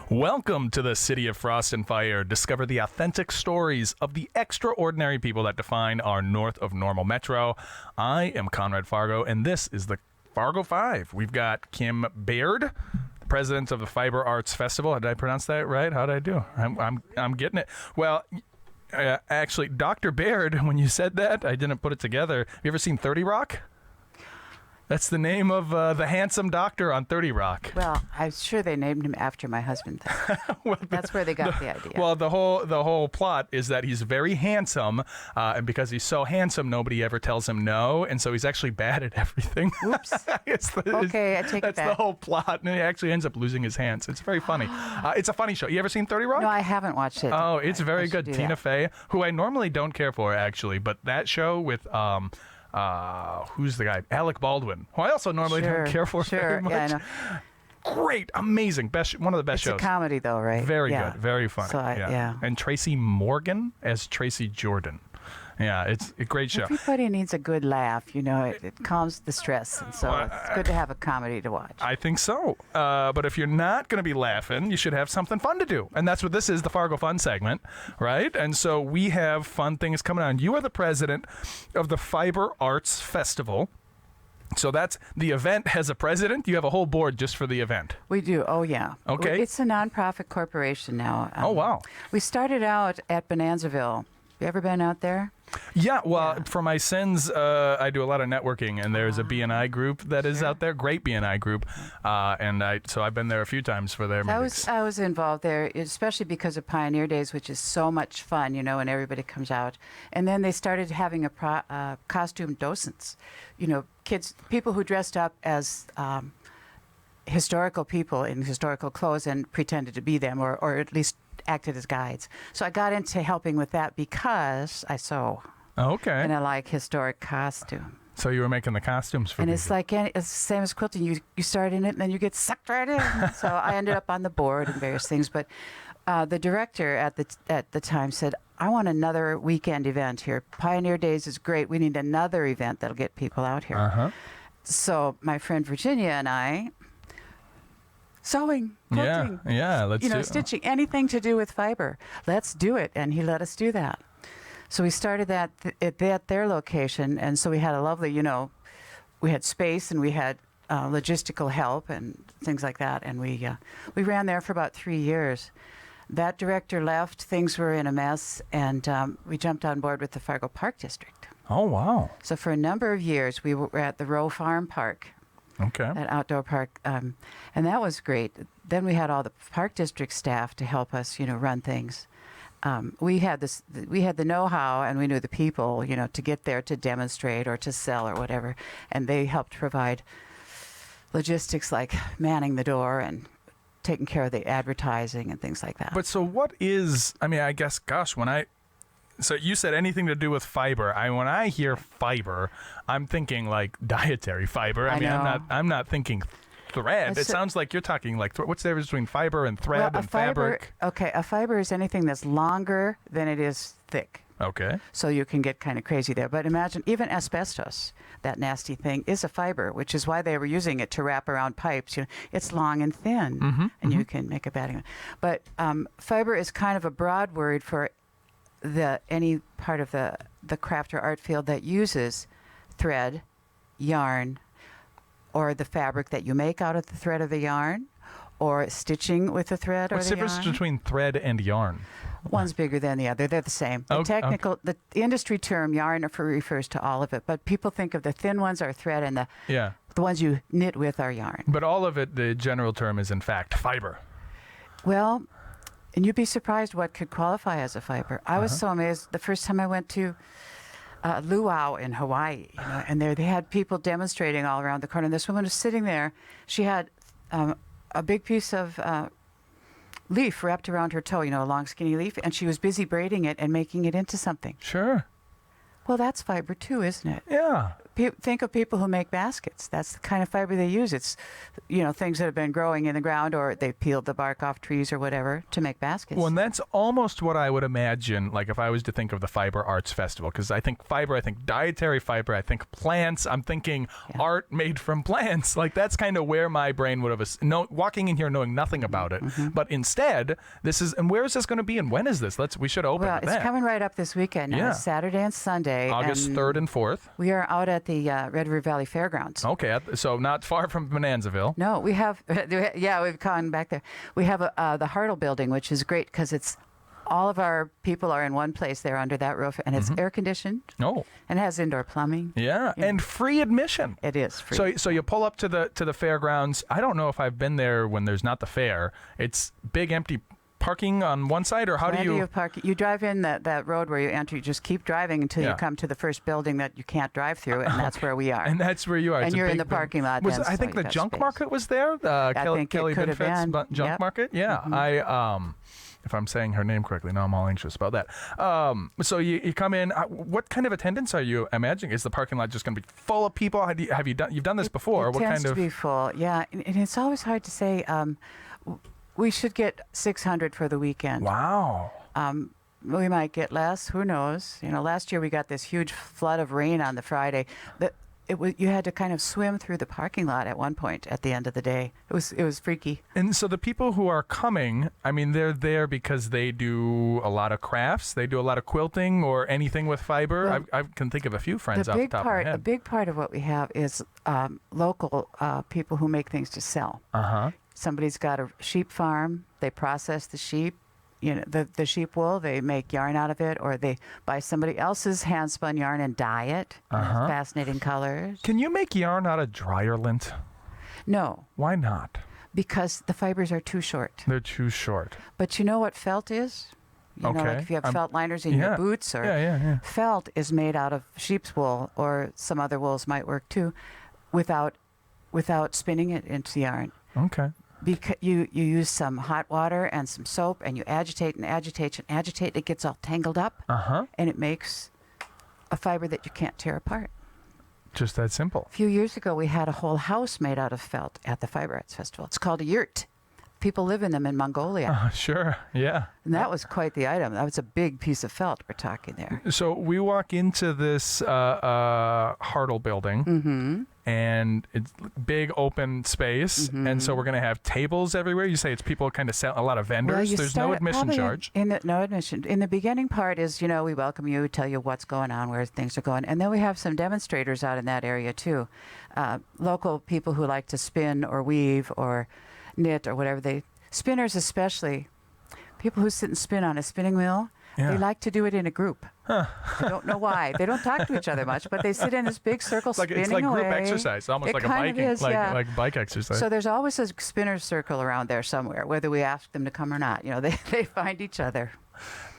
Welcome to the City of Frost and Fire. Discover the authentic stories of the extraordinary people that define our north of normal metro. I am Conrad Fargo, and this is the Fargo Five. We've got Kim Baird, president of the Fiber Arts Festival. Did I pronounce that right? How did I do? I'm getting it. Well, actually, Dr. Baird, when you said that, I didn't put it together. Have you ever seen 30 Rock? That's the name of the handsome doctor on 30 Rock. Well, I'm sure they named him after my husband. Well, that's where they got the idea. Well, the whole plot is that he's very handsome, and because he's so handsome, nobody ever tells him no, and so he's actually bad at everything. Oops. Okay, I take it back. That's the whole plot, and he actually ends up losing his hands. It's very funny. It's a funny show. You ever seen 30 Rock? No, I haven't watched it. Oh, it's very good. Tina Fey, who I normally don't care for, actually, but that show with who's the guy? Alec Baldwin, who I also normally don't care for very much. Yeah, I know. Great, amazing, one of the best shows. It's a comedy, though, right? Very good, very funny. So yeah. And Tracy Morgan as Tracy Jordan. Yeah, it's a great show. Everybody needs a good laugh, you know. It calms the stress, and so it's good to have a comedy to watch. I think so. But if you're not going to be laughing, you should have something fun to do. And that's what this is, the Fargo Fun segment, right? And so we have fun things coming on. You are the president of the Fiber Arts Festival. So that's the event has a president. You have a whole board just for the event. We do. Oh, yeah. Okay. It's a nonprofit corporation now. Oh, wow. We started out at Bonanzaville. You ever been out there? Yeah, well, for my sins, I do a lot of networking, and there's a BNI group that is out there, great BNI group, so I've been there a few times for their meetings. I was involved there, especially because of Pioneer Days, which is so much fun, you know, and everybody comes out. And then they started having costume docents, you know, people who dressed up as historical people in historical clothes and pretended to be them, or at least acted as guides. So I got into helping with that because I sew. Okay. And I like historic costume. So you were making the costumes for And people. it's like it's the same as quilting. You start in it and then you get sucked right in. So I ended up on the board and various things. But the director at the time said, I want another weekend event here. Pioneer Days is great. We need another event that'll get people out here. Uh-huh. So my friend Virginia and I, sewing, quilting, let's do stitching, anything to do with fiber. Let's do it. And he let us do that. So we started that at their location. And so we had a lovely, we had space and we had logistical help and things like that. And we ran there for about 3 years. That director left. Things were in a mess. And we jumped on board with the Fargo Park District. Oh, wow. So for a number of years, we were at the Rowe Farm Park. Okay. That outdoor park, and that was great. Then we had all the park district staff to help us, run things. We had the know-how, and we knew the people, to get there to demonstrate or to sell or whatever, and they helped provide logistics like manning the door and taking care of the advertising and things like that. But so what is? I mean, I guess, gosh, So you said anything to do with fiber. When I hear fiber, I'm thinking like dietary fiber. I'm not thinking thread. It sounds like you're talking like what's the difference between fiber and thread and fabric? Okay, a fiber is anything that's longer than it is thick. Okay. So you can get kind of crazy there. But imagine even asbestos, that nasty thing, is a fiber, which is why they were using it to wrap around pipes. It's long and thin, and you can make a batting. But fiber is kind of a broad word for any part of the craft or art field that uses thread, yarn, or the fabric that you make out of the thread of the yarn, or stitching with the thread or the yarn. What's the difference between thread and yarn? One's bigger than the other. They're the same. The industry term yarn refers to all of it, but people think of the thin ones are thread and the ones you knit with are yarn. But all of it, the general term is in fact fiber. Well, and you'd be surprised what could qualify as a fiber. I was so amazed the first time I went to luau in Hawaii, and there they had people demonstrating all around the corner. And this woman was sitting there. She had a big piece of leaf wrapped around her toe, a long skinny leaf, and she was busy braiding it and making it into something. Sure. Well, that's fiber too, isn't it? Yeah. think of people who make baskets. That's the kind of fiber they use. It's, things that have been growing in the ground, or they peeled the bark off trees or whatever to make baskets. Well, and that's almost what I would imagine, like if I was to think of the Fiber Arts Festival, because I think fiber, I think dietary fiber, I think plants, I'm thinking art made from plants. Like that's kind of where my brain would have, walking in here knowing nothing about it. But instead, and where is this going to be and when is this? We should open with that. It's coming right up this weekend. Now. It's Saturday and Sunday. August 3rd and 4th. We are out at the Red River Valley Fairgrounds. Okay, so not far from Bonanzaville. No, we have, we've gone back there. We have the Hartl Building, which is great because it's all of our people are in one place there under that roof, and it's air conditioned. Oh, and it has indoor plumbing. Yeah, and free admission. It is free. So you pull up to the fairgrounds. I don't know if I've been there when there's not the fair. It's big empty parking on one side, or how do you park? You drive in that road where you enter. You just keep driving until you come to the first building that you can't drive through, and that's where we are. And that's where you are. And you're in the parking lot. I think the junk market was there. I think Kelly it could have been. Junk Market. Yeah, if I'm saying her name correctly, now I'm all anxious about that. So you come in. What kind of attendance are you imagining? Is the parking lot just going to be full of people? You've done this before? It tends to be full. Yeah, and it's always hard to say. We should get 600 for the weekend. Wow. We might get less. Who knows? Last year we got this huge flood of rain on the Friday. You had to kind of swim through the parking lot at one point at the end of the day. It was freaky. And so the people who are coming, I mean, they're there because they do a lot of crafts. They do a lot of quilting or anything with fiber. Well, I can think of a few friends off the top of my head. A big part of what we have is local people who make things to sell. Somebody's got a sheep farm. They process the sheep. The sheep wool, they make yarn out of it, or they buy somebody else's hand-spun yarn and dye it. Fascinating colors. Can you make yarn out of dryer lint? No. Why not? Because the fibers are too short. They're too short. But you know what felt is? Like if you have felt liners in your boots, or felt is made out of sheep's wool, or some other wools might work too, without spinning it into yarn. Okay. Because you use some hot water and some soap, and you agitate and agitate and agitate. It gets all tangled up, and it makes a fiber that you can't tear apart. Just that simple. A few years ago, we had a whole house made out of felt at the Fiber Arts Festival. It's called a yurt. People live in them in Mongolia. Sure, yeah. And that was quite the item. That was a big piece of felt we're talking there. So we walk into this Hartl Building, and it's big open space, and so we're going to have tables everywhere. You say it's people kind of sell a lot of vendors. There's no admission charge. No admission. In the beginning part is, we welcome you, tell you what's going on, where things are going. And then we have some demonstrators out in that area too. Local people who like to spin or weave or knit or whatever. Spinners especially, people who sit and spin on a spinning wheel, they like to do it in a group. I don't know why. They don't talk to each other much, but they sit in this big circle spinning away. It's like group exercise, almost like a biking, like bike exercise. So there's always a spinner's circle around there somewhere, whether we ask them to come or not. They find each other.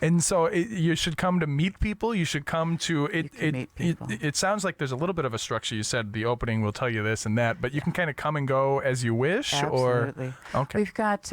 And so you should come to meet people. You should come to meet people. It sounds like there's a little bit of a structure. You said the opening will tell you this and that, but you can kind of come and go as you wish. Absolutely. Okay. We've got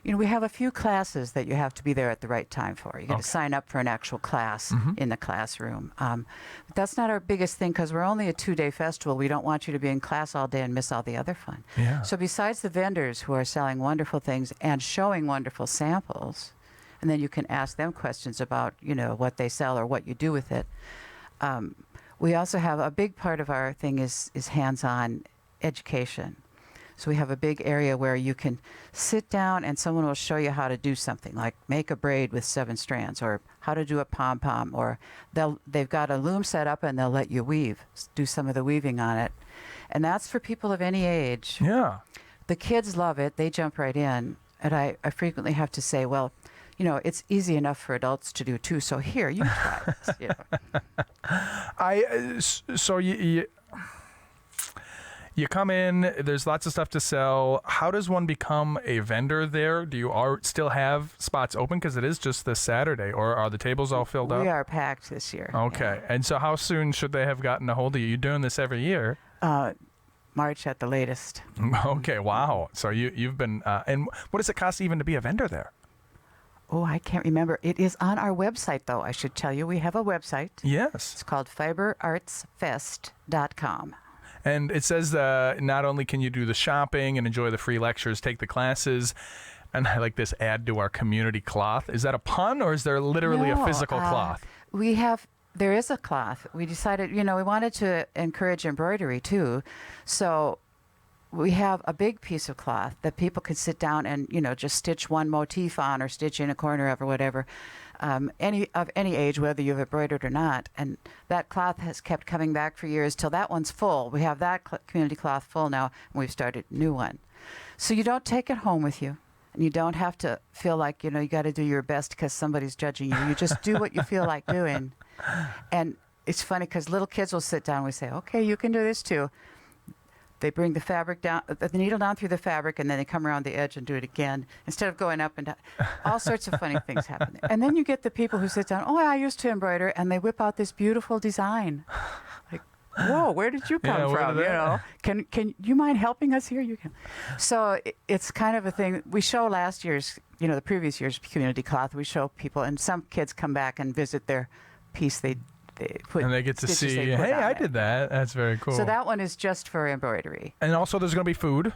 we have a few classes that you have to be there at the right time for. You got to sign up for an actual class in the classroom. But that's not our biggest thing because we're only a 2-day festival. We don't want you to be in class all day and miss all the other fun. Yeah. So besides the vendors who are selling wonderful things and showing wonderful samples, and then you can ask them questions about, what they sell or what you do with it. We also have a big part of our thing is hands-on education. So we have a big area where you can sit down and someone will show you how to do something, like make a braid with 7 strands, or how to do a pom-pom, or they've got a loom set up and they'll let you weave, do some of the weaving on it. And that's for people of any age. Yeah. The kids love it. They jump right in. And I frequently have to say, well, it's easy enough for adults to do too. So here, you try this. So you come in. There's lots of stuff to sell. How does one become a vendor there? Do you still have spots open because it is just this Saturday, or are the tables all filled up? We are packed this year. Okay. Yeah. And so how soon should they have gotten a hold of you? You're doing this every year. March at the latest. Okay. Wow. So you've been. And what does it cost even to be a vendor there? Oh, I can't remember. It is on our website, though. I should tell you, we have a website. Yes. It's called fiberartsfest.com. And it says not only can you do the shopping and enjoy the free lectures, take the classes, and I like this, add to our community cloth. Is that a pun, or is there literally a physical cloth? There is a cloth. We decided, we wanted to encourage embroidery too. So we have a big piece of cloth that people can sit down and, just stitch one motif on or stitch in a corner of or whatever. Any age, whether you've embroidered or not. And that cloth has kept coming back for years till that one's full. We have that community cloth full now, and we've started a new one. So you don't take it home with you, and you don't have to feel like, you got to do your best because somebody's judging you. You just do what you feel like doing. And it's funny because little kids will sit down and we say, okay, you can do this too. They bring the fabric down, the needle down through the fabric, and then they come around the edge and do it again instead of going up and down. All sorts of funny things happen. And then you get the people who sit down, I used to embroider, and they whip out this beautiful design. Like, whoa, where did you come from? Can you mind helping us here? You can. So it's kind of a thing. We show last year's, the previous year's community cloth. We show people, and some kids come back and visit their piece they put, and they get to see, hey, I did that. That's very cool. So that one is just for embroidery. And also there's going to be food.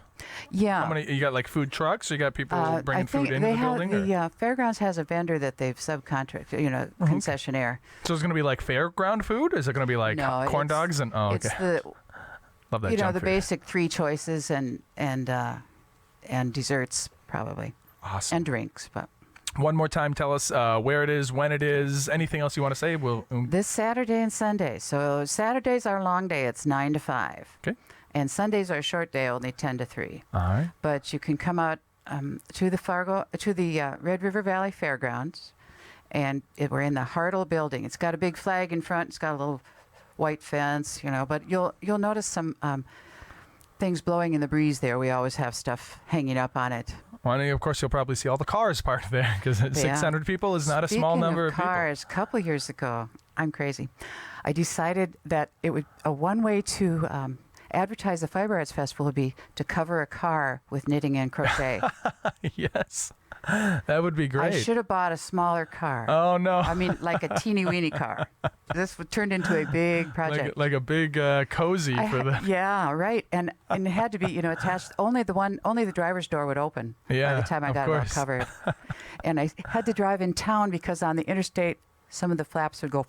Yeah. How many, you got like food trucks? You got people bringing food into the building? The fairgrounds has a vendor that they've subcontracted, concessionaire. So it's going to be like fairground food? Is it going to be like corn dogs? And okay. It's love that junk the food. basic 3 choices and desserts probably. Awesome. And drinks, but. One more time, tell us where it is, when it is, anything else you want to say? This Saturday and Sunday. So Saturday's our long day. It's 9 to 5. Okay. And Sunday's our short day, only 10 to 3. All right. But you can come out to the Red River Valley Fairgrounds, and we're in the Hartl Building. It's got a big flag in front. It's got a little white fence, but you'll notice some things blowing in the breeze there. We always have stuff hanging up on it. Well, and of course, you'll probably see all the cars parked there because 600 people is not a small number of people. Cars, a couple years ago, I'm crazy. I decided that it would one way to advertise the Fiber Arts Festival would be to cover a car with knitting and crochet. Yes, that would be great. I should have bought a smaller car. Oh no! I mean, like a teeny weeny car. This turned into a big project. Like a big cozy for the. Yeah, right. And it had to be attached. Only the driver's door would open. Yeah, by the time I got it all covered. And I had to drive in town because on the interstate some of the flaps would go.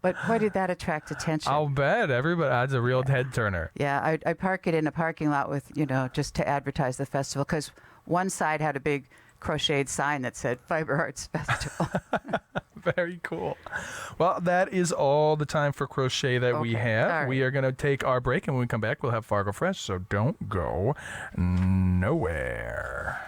But boy, did that attract attention. I'll bet everybody adds a real head turner. Yeah, I park it in a parking lot with, just to advertise the festival because one side had a big crocheted sign that said Fiber Arts Festival. Very cool. Well, that is all the time for crochet that we have. Sorry. We are going to take our break, and when we come back, we'll have Fargo Fresh, so don't go nowhere.